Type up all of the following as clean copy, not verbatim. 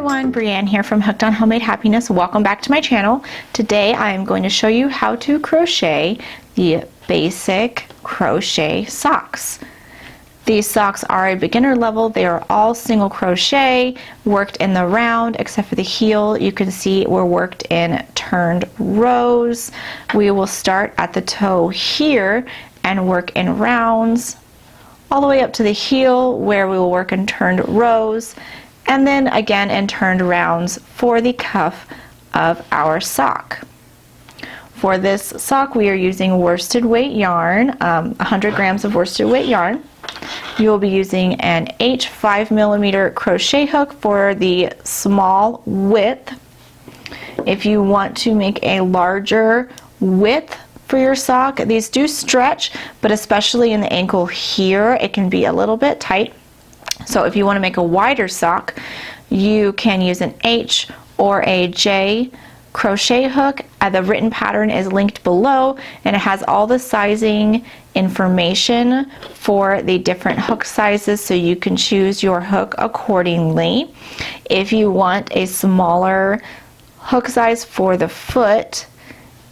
everyone, Brianne here from Hooked on Homemade Happiness. Welcome back to my channel. Today I am going to show you how to crochet the basic crochet socks. These socks are a beginner level. They are all single crochet, worked in the round, except for the heel. You can see we're worked in turned rows. We will start at the toe here and work in rounds all the way up to the heel, where we will work in turned rows, and then again in turned rounds for the cuff of our sock. For this sock we are using worsted weight yarn, 100 grams of worsted weight yarn. You will be using an H 5mm crochet hook for the small width. If you want to make a larger width for your sock, these do stretch, but especially in the ankle here, it can be a little bit tight. So if you want to make a wider sock, you can use an H or a J crochet hook. The written pattern is linked below, and it has all the sizing information for the different hook sizes, so you can choose your hook accordingly. If you want a smaller hook size for the foot,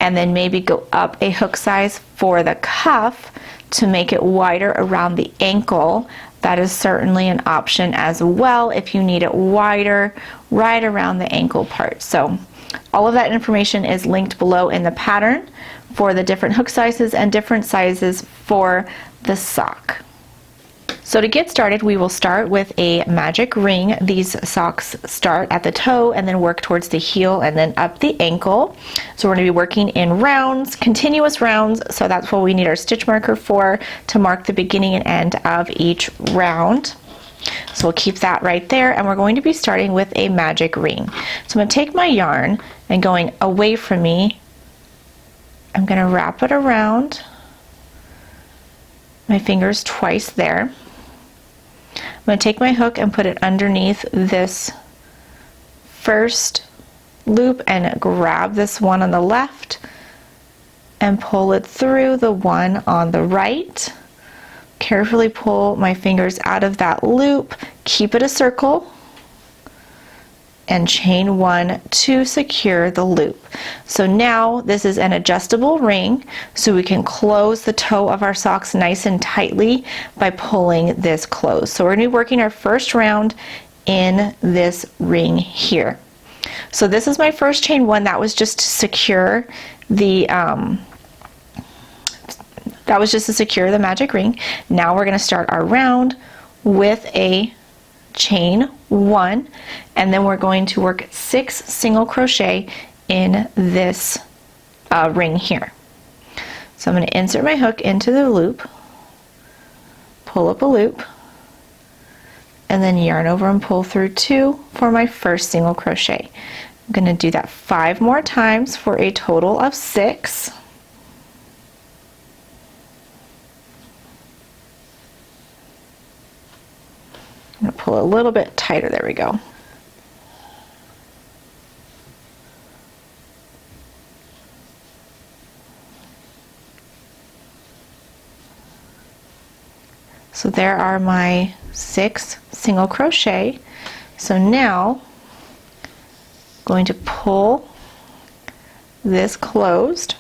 and then maybe go up a hook size for the cuff to make it wider around the ankle, that is certainly an option as well if you need it wider right around the ankle part. So all of that information is linked below in the pattern for the different hook sizes and different sizes for the sock. So to get started, we will start with a magic ring. These socks start at the toe and then work towards the heel and then up the ankle. So we're going to be working in rounds, continuous rounds, so that's what we need our stitch marker for, to mark the beginning and end of each round. So we'll keep that right there, and we're going to be starting with a magic ring. So I'm going to take my yarn and going away from me, I'm going to wrap it around my fingers twice there. I'm going to take my hook and put it underneath this first loop and grab this one on the left and pull it through the one on the right. Carefully pull my fingers out of that loop, keep it a circle, and chain one to secure the loop. So now this is an adjustable ring, so we can close the toe of our socks nice and tightly by pulling this closed. So we're going to be working our first round in this ring here. So this is my first chain one. That was just to secure the magic ring. Now we're going to start our round with a chain one, and then we're going to work 6 single crochet in this ring here. So I'm going to insert my hook into the loop, pull up a loop, and then yarn over and pull through 2 for my first single crochet. I'm going to do that 5 more times for a total of 6. I'm going to pull a little bit tighter. There we go. So there are my 6 single crochet. So now I'm going to pull this closed.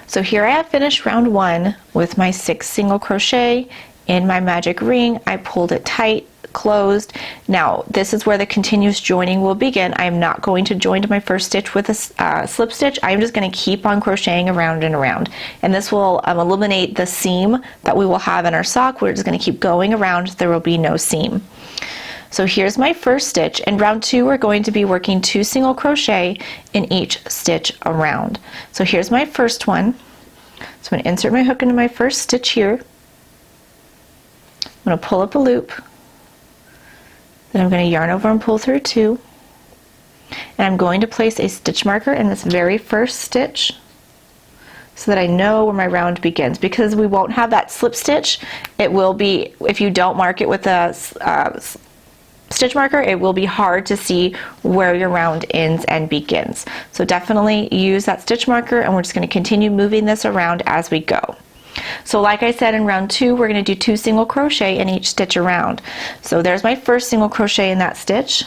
So here I have finished round 1 with my 6 single crochet in my magic ring. I pulled it tight, closed. Now this is where the continuous joining will begin. I am not going to join to my first stitch with a slip stitch. I am just going to keep on crocheting around and around, and this will eliminate the seam that we will have in our sock. We're just going to keep going around. There will be no seam. So here's my first stitch. In round 2 we're going to be working 2 single crochet in each stitch around. So here's my first one. So I'm going to insert my hook into my first stitch here. I'm going to pull up a loop. Then I'm going to yarn over and pull through 2. And I'm going to place a stitch marker in this very first stitch so that I know where my round begins. Because we won't have that slip stitch, it will be, if you don't mark it with a stitch marker, it will be hard to see where your round ends and begins. So definitely use that stitch marker, and we're just going to continue moving this around as we go. So like I said, in round 2 we're going to do 2 single crochet in each stitch around. So there's my first single crochet in that stitch.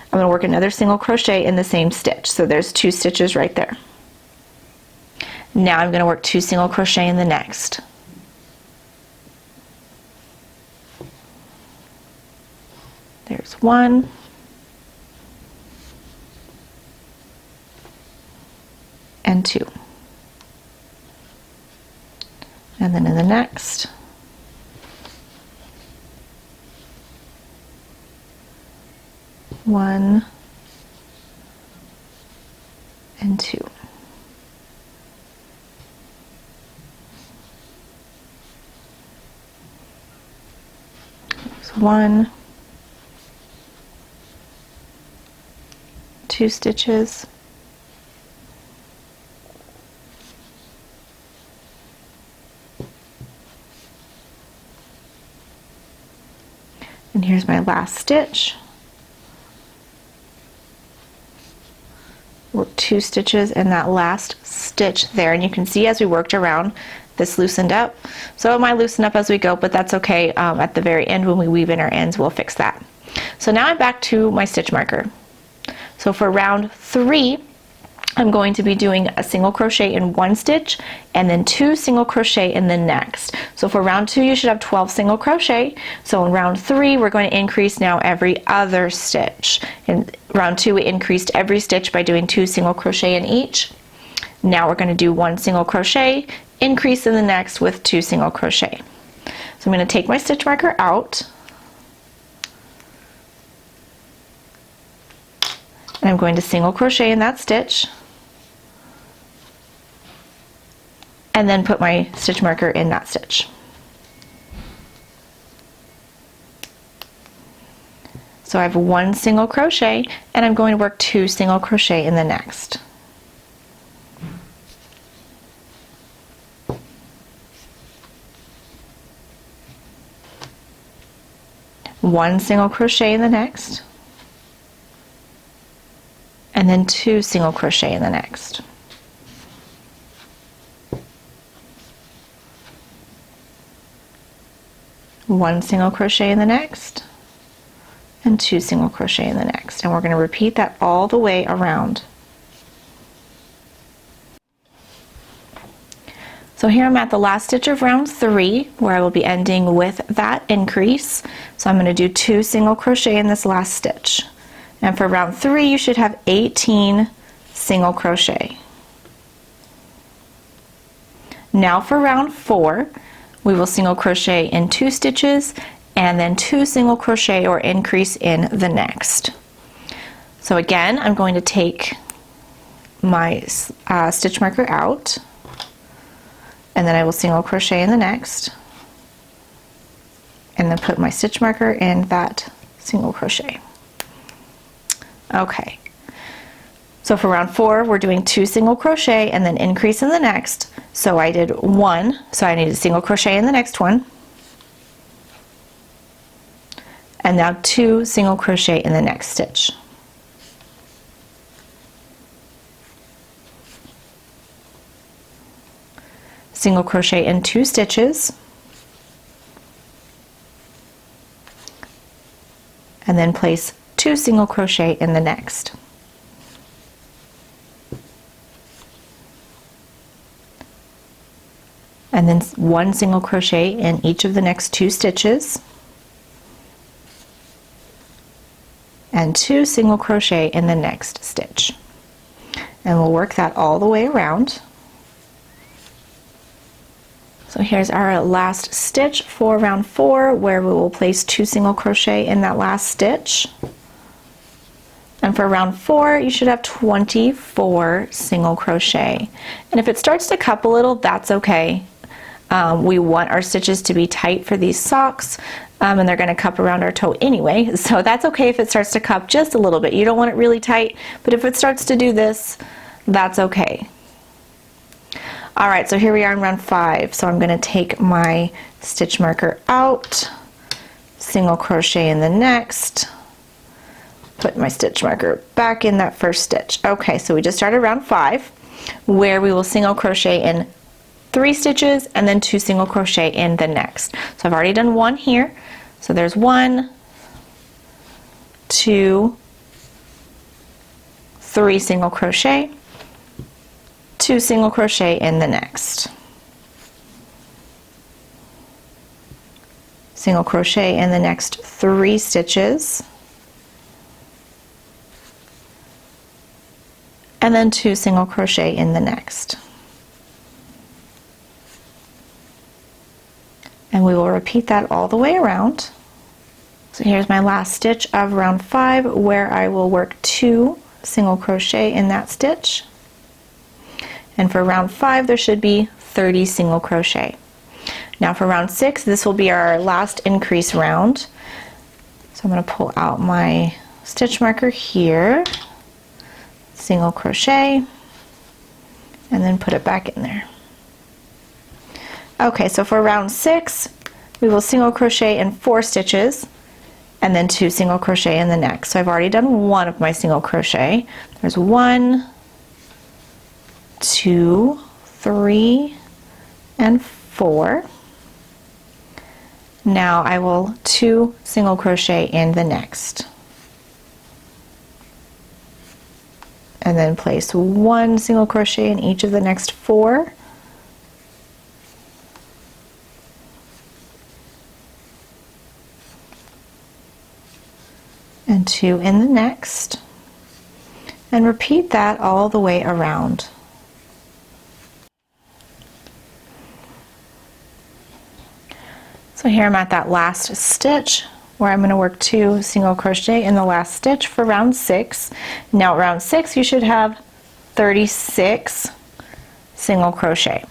I'm going to work another single crochet in the same stitch. So there's 2 stitches right there. Now I'm going to work 2 single crochet in the next. There's 1. And 2. And then in the next. 1 and 2. So 1, 2 stitches, and here's my last stitch. Work 2 stitches in that last stitch there, and you can see as we worked around, this loosened up. So it might loosen up as we go, but that's okay. At the very end when we weave in our ends, we'll fix that. So now I'm back to my stitch marker. So for round 3, I'm going to be doing a single crochet in one stitch and then 2 single crochet in the next. So for round 2 you should have 12 single crochet. So in round 3 we're going to increase now every other stitch. In round 2 we increased every stitch by doing 2 single crochet in each. Now we're going to do 1 single crochet, increase in the next with 2 single crochet. So I'm going to take my stitch marker out. And I'm going to single crochet in that stitch. And then put my stitch marker in that stitch. So I have 1 single crochet and I'm going to work 2 single crochet in the next. One single crochet in the next, and then 2 single crochet in the next. One single crochet in the next, and 2 single crochet in the next. And we're going to repeat that all the way around. So here I'm at the last stitch of round 3 where I will be ending with that increase. So I'm going to do 2 single crochet in this last stitch. And for round 3 you should have 18 single crochet. Now for round 4 we will single crochet in 2 stitches and then 2 single crochet or increase in the next. So again I'm going to take my stitch marker out, and then I will single crochet in the next and then put my stitch marker in that single crochet. Okay, so for round 4 we're doing 2 single crochet and then increase in the next. So I did 1, so I need a single crochet in the next one, and now 2 single crochet in the next stitch. Single crochet in 2 stitches, and then place 2 single crochet in the next. And then 1 single crochet in each of the next 2 stitches, and 2 single crochet in the next stitch. And we'll work that all the way around. So here's our last stitch for round 4 where we will place 2 single crochet in that last stitch. And for round 4 you should have 24 single crochet. And if it starts to cup a little, that's okay. We want our stitches to be tight for these socks, and they're going to cup around our toe anyway, so that's okay if it starts to cup just a little bit. You don't want it really tight, but if it starts to do this, that's okay. Alright, so here we are in round 5. So I'm going to take my stitch marker out, single crochet in the next, put my stitch marker back in that first stitch. Okay, so we just started round 5 where we will single crochet in 3 stitches and then 2 single crochet in the next. So I've already done 1 here. So there's 1, 2, 3 single crochet, 2 single crochet in the next. Single crochet in the next 3 stitches, and then 2 single crochet in the next. And we will repeat that all the way around. So here's my last stitch of round 5, where I will work 2 single crochet in that stitch. And for round 5 there should be 30 single crochet. Now for round 6, this will be our last increase round. So I'm going to pull out my stitch marker here, single crochet, and then put it back in there. Okay, so for round 6 we will single crochet in 4 stitches and then 2 single crochet in the next. So I've already done 1 of my single crochet. There's 1, 2, 3, and 4. Now I will 2 single crochet in the next. And then place 1 single crochet in each of the next 4. And 2 in the next. And repeat that all the way around. So here I'm at that last stitch where I'm going to work 2 single crochet in the last stitch for round 6. Now at round 6 you should have 36 single crochet.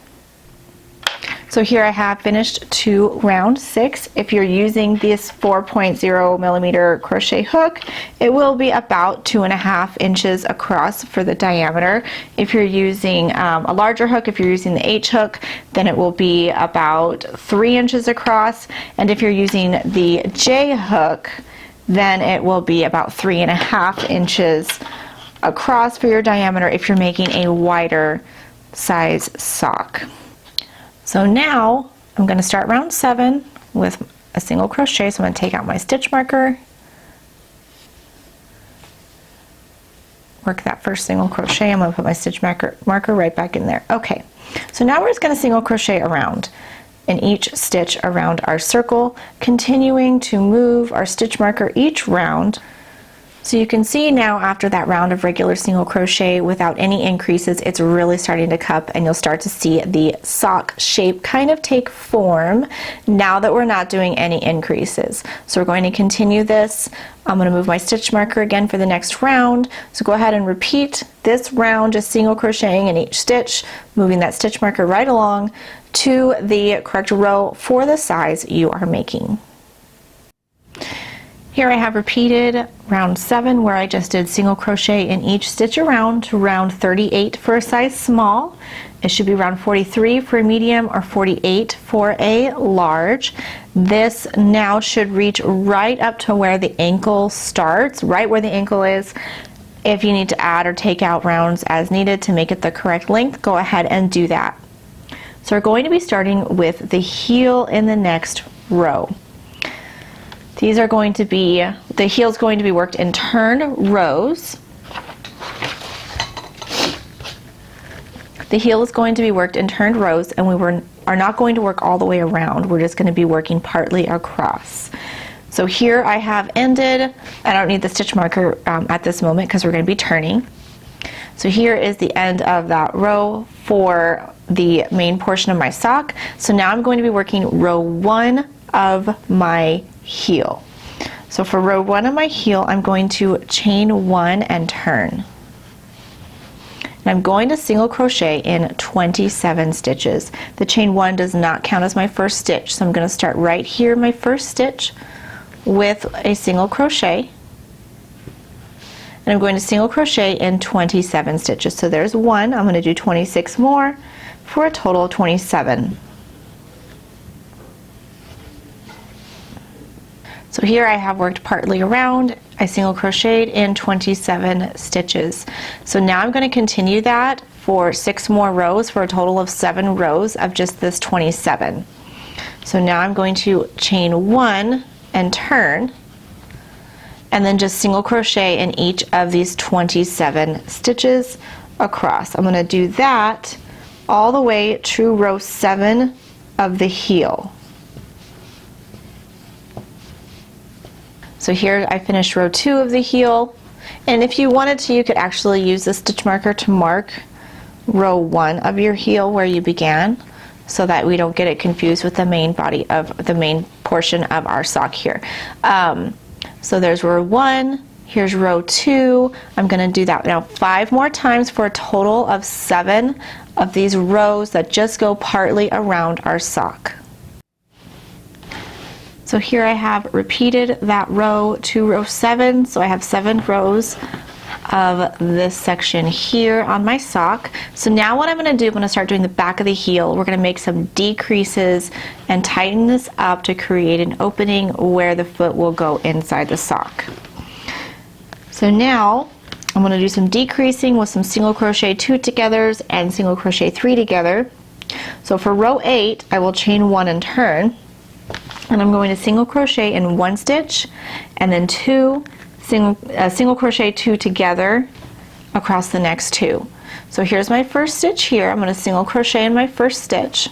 So here I have finished to round 6. If you're using this 4.0 millimeter crochet hook, it will be about 2.5 inches across for the diameter. If you're using a larger hook, if you're using the H hook, then it will be about 3 inches across. And if you're using the J hook, then it will be about 3.5 inches across for your diameter if you're making a wider size sock. So now I'm going to start round 7 with a single crochet. So I'm going to take out my stitch marker, work that first single crochet. I'm going to put my stitch marker right back in there. Okay, so now we're just going to single crochet around in each stitch around our circle, continuing to move our stitch marker each round. So you can see now after that round of regular single crochet without any increases, it's really starting to cup, and you'll start to see the sock shape kind of take form now that we're not doing any increases. So we're going to continue this. I'm going to move my stitch marker again for the next round. So go ahead and repeat this round, just single crocheting in each stitch, moving that stitch marker right along to the correct row for the size you are making. Here I have repeated round 7 where I just did single crochet in each stitch around to round 38 for a size small. It should be round 43 for a medium or 48 for a large. This now should reach right up to where the ankle starts, right where the ankle is. If you need to add or take out rounds as needed to make it the correct length, go ahead and do that. So we're going to be starting with the heel in the next row. These are going to be, the heel is going to be worked in turned rows. The heel is going to be worked in turned rows, and we are not going to work all the way around. We're just going to be working partly across. So here I have ended. I don't need the stitch marker at this moment because we're going to be turning. So here is the end of that row for the main portion of my sock. So now I'm going to be working row 1 of my heel. So for row 1 of my heel, I'm going to chain 1 and turn. And I'm going to single crochet in 27 stitches. The chain 1 does not count as my first stitch, so I'm going to start right here, my first stitch, with a single crochet. And I'm going to single crochet in 27 stitches. So there's 1. I'm going to do 26 more for a total of 27. So here I have worked partly around. I single crocheted in 27 stitches. So now I'm going to continue that for 6 more rows for a total of 7 rows of just this 27. So now I'm going to chain 1 and turn, and then just single crochet in each of these 27 stitches across. I'm going to do that all the way to row 7 of the heel. So here I finished row 2 of the heel, and if you wanted to, you could actually use the stitch marker to mark row 1 of your heel where you began, so that we don't get it confused with the main body of the main portion of our sock here. So there's row 1, here's row 2. I'm going to do that now 5 more times for a total of 7 of these rows that just go partly around our sock. So here I have repeated that row to row 7, so I have 7 rows of this section here on my sock. So now what I'm going to do, I'm going to start doing the back of the heel. We're going to make some decreases and tighten this up to create an opening where the foot will go inside the sock. So now I'm going to do some decreasing with some single crochet 2 togethers and single crochet 3 together. So for row 8, I will chain 1 and turn, and I'm going to single crochet in 1 stitch and then 2 single crochet 2 together across the next 2. So here's my first stitch here. I'm going to single crochet in my first stitch,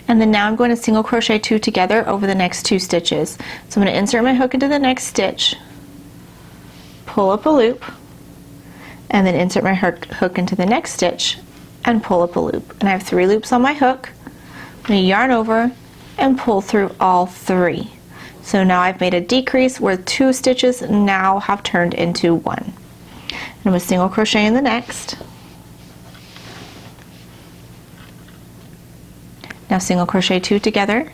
and then now I'm going to single crochet 2 together over the next 2 stitches. So I'm going to insert my hook into the next stitch, pull up a loop, and then insert my hook into the next stitch and pull up a loop. And I have 3 loops on my hook. I'm going to yarn over and pull through all 3. So now I've made a decrease where 2 stitches now have turned into 1. And I'm going to single crochet in the next. Now single crochet 2 together,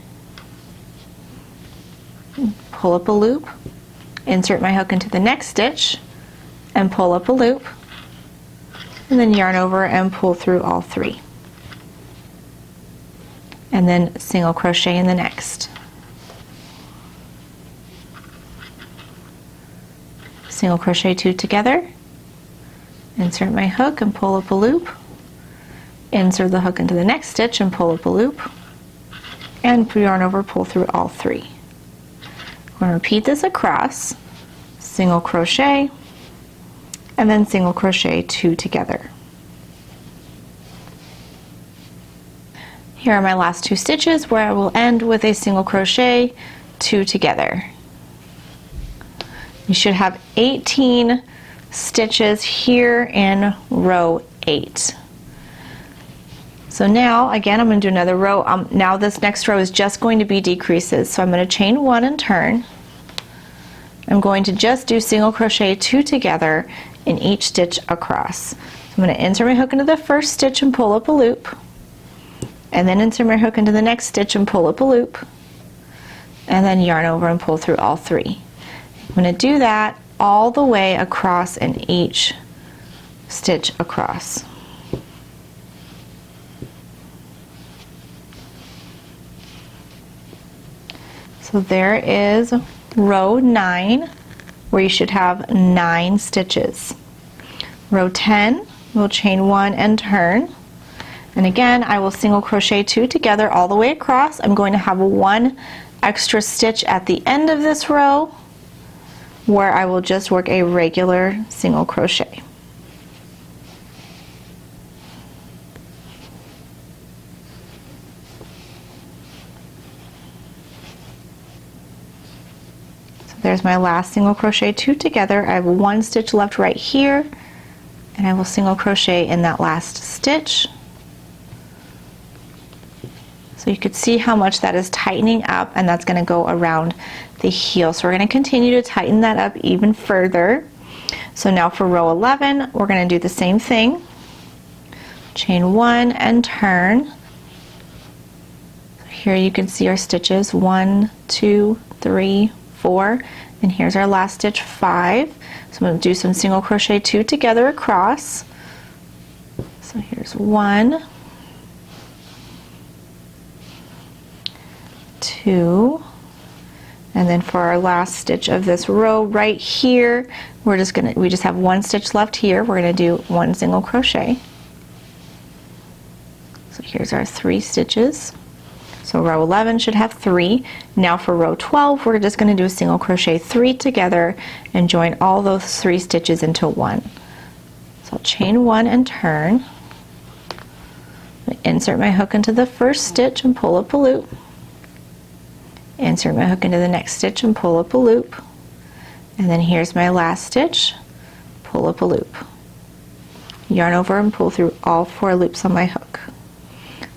pull up a loop, insert my hook into the next stitch and pull up a loop, and then yarn over and pull through all 3. And then single crochet in the next. Single crochet 2 together, insert my hook and pull up a loop, insert the hook into the next stitch and pull up a loop, and yarn over, pull through all 3. We're going to repeat this across, single crochet, and then single crochet 2 together. Here are my last 2 stitches where I will end with a single crochet 2 together. You should have 18 stitches here in row 8. So now again I'm going to do another row. Now this next row is just going to be decreases. So I'm going to chain 1 and turn. I'm going to just do single crochet 2 together in each stitch across. So I'm going to insert my hook into the first stitch and pull up a loop, and then insert my hook into the next stitch and pull up a loop, and then yarn over and pull through all 3. I'm going to do that all the way across in each stitch across. So there is row 9, where you should have 9 stitches. Row 10, we'll chain 1 and turn. And again, I will single crochet 2 together all the way across. I'm going to have 1 extra stitch at the end of this row where I will just work a regular single crochet. So there's my last single crochet 2 together. I have 1 stitch left right here, and I will single crochet in that last stitch. So you could see how much that is tightening up, and that's going to go around the heel. So we're going to continue to tighten that up even further. So now for row 11, we're going to do the same thing. Chain 1 and turn. Here you can see our stitches, 1, 2, 3, 4, and here's our last stitch, 5. So I'm going to do some single crochet 2 together across. So here's 1, 2, And then for our last stitch of this row right here, we just have one stitch left here. We're going to do one single crochet. So here's our 3 stitches. So row 11 should have 3. Now for row 12, we're just going to do a single crochet 3 together and join all those 3 stitches into one. So I'll chain 1 and turn. Insert my hook into the first stitch and pull up a loop. Insert my hook into the next stitch and pull up a loop. And then here's my last stitch, pull up a loop. Yarn over and pull through all 4 loops on my hook.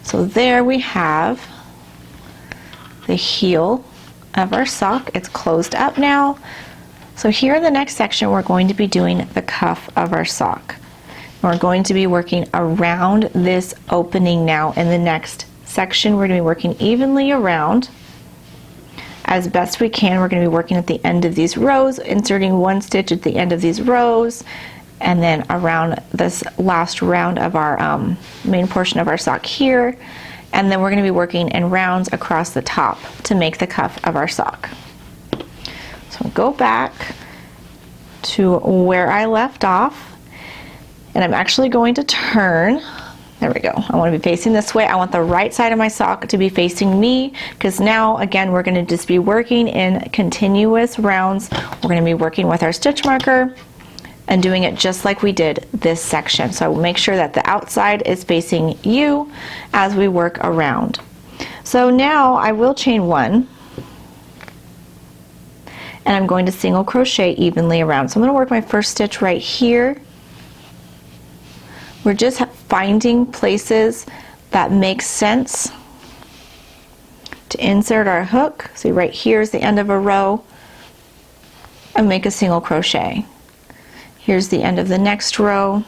So there we have the heel of our sock. It's closed up now. So here in the next section, we're going to be doing the cuff of our sock. We're going to be working around this opening now. In the next section, we're going to be working evenly around. As best we can, we're going to be working at the end of these rows, inserting 1 stitch at the end of these rows, and then around this last round of our main portion of our sock here. And then we're going to be working in rounds across the top to make the cuff of our sock. So go back to where I left off, and I'm actually going to turn. There we go. I want to be facing this way. I want the right side of my sock to be facing me, because now again we're going to just be working in continuous rounds. We're going to be working with our stitch marker and doing it just like we did this section. So make sure that the outside is facing you as we work around. So now I will chain 1, and I'm going to single crochet evenly around. So I'm going to work my first stitch right here. We're just finding places that make sense to insert our hook. See, right here is the end of a row, and make a single crochet. Here's the end of the next row.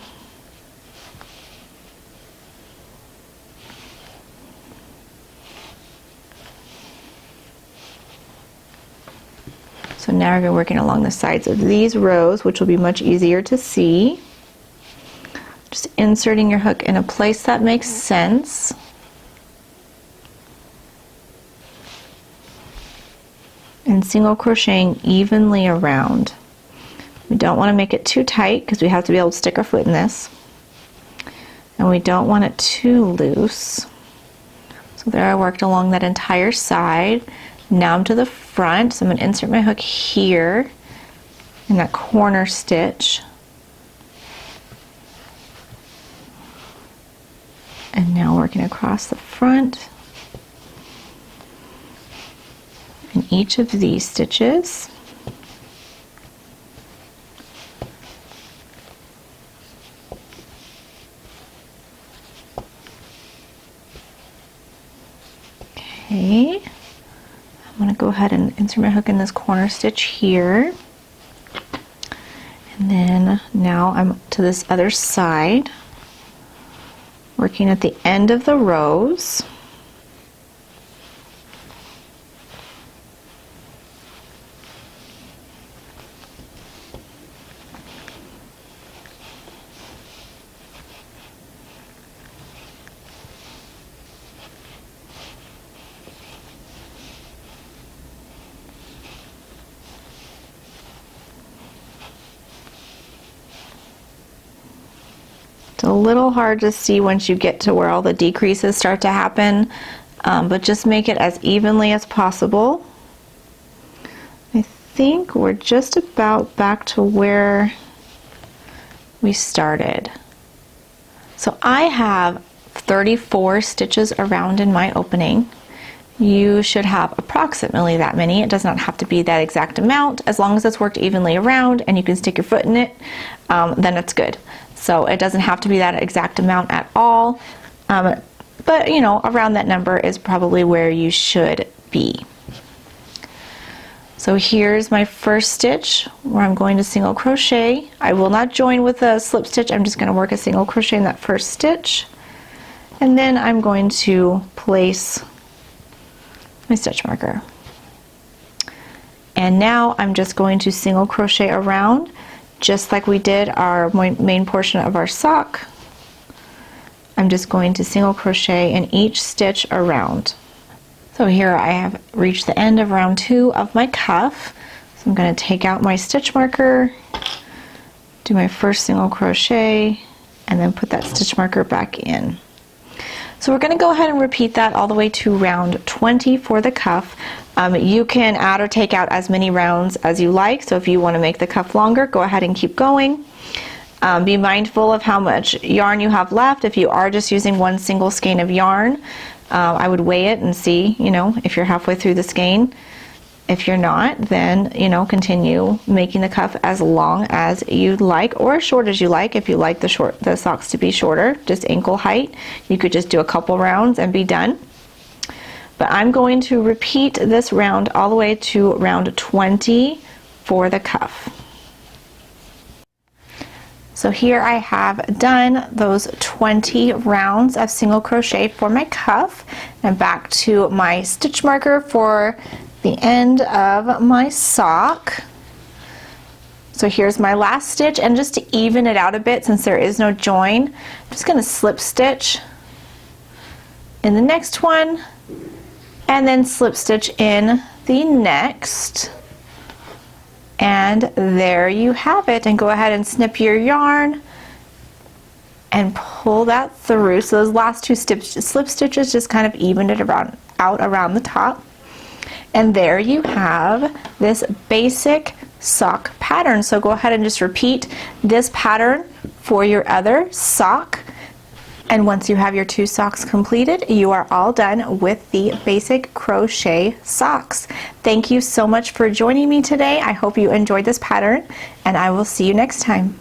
So now we're working along the sides of these rows, which will be much easier to see. Just inserting your hook in a place that makes sense. And single crocheting evenly around. We don't want to make it too tight because we have to be able to stick our foot in this. And we don't want it too loose. So there I worked along that entire side. Now I'm to the front, so I'm going to insert my hook here in that corner stitch. And now working across the front in each of these stitches. Okay, I'm going to go ahead and insert my hook in this corner stitch here. And then now I'm to this other side, working at the end of the rows. It's a little hard to see once you get to where all the decreases start to happen, but just make it as evenly as possible. I think we're just about back to where we started. So I have 34 stitches around in my opening. You should have approximately that many. It does not have to be that exact amount. As long as it's worked evenly around and you can stick your foot in it, then it's good. So it doesn't have to be that exact amount at all, but you know, around that number is probably where you should be. So here's my first stitch where I'm going to single crochet. I will not join with a slip stitch. I'm just going to work a single crochet in that first stitch, and then I'm going to place my stitch marker. And now I'm just going to single crochet around, just like we did our main portion of our sock. I'm just going to single crochet in each stitch around. So here I have reached the end of round 2 of my cuff. So I'm going to take out my stitch marker, do my first single crochet, and then put that stitch marker back in. So we're going to go ahead and repeat that all the way to round 20 for the cuff. You can add or take out as many rounds as you like, so if you want to make the cuff longer, go ahead and keep going. Be mindful of how much yarn you have left. If you are just using one single skein of yarn, I would weigh it and see, if you're halfway through the skein. If you're not, then, continue making the cuff as long as you'd like, or as short as you like. If you like the socks to be shorter, just ankle height, you could just do a couple rounds and be done. But I'm going to repeat this round all the way to round 20 for the cuff. So here I have done those 20 rounds of single crochet for my cuff. And back to my stitch marker for the end of my sock. So here's my last stitch, and just to even it out a bit since there is no join, I'm just going to slip stitch in the next one and then slip stitch in the next. And there you have it. And go ahead and snip your yarn and pull that through. So those last 2 slip stitches just kind of evened it out around the top. And there you have this basic sock pattern. So go ahead and just repeat this pattern for your other sock. And once you have your 2 socks completed, you are all done with the basic crochet socks. Thank you so much for joining me today. I hope you enjoyed this pattern, and I will see you next time.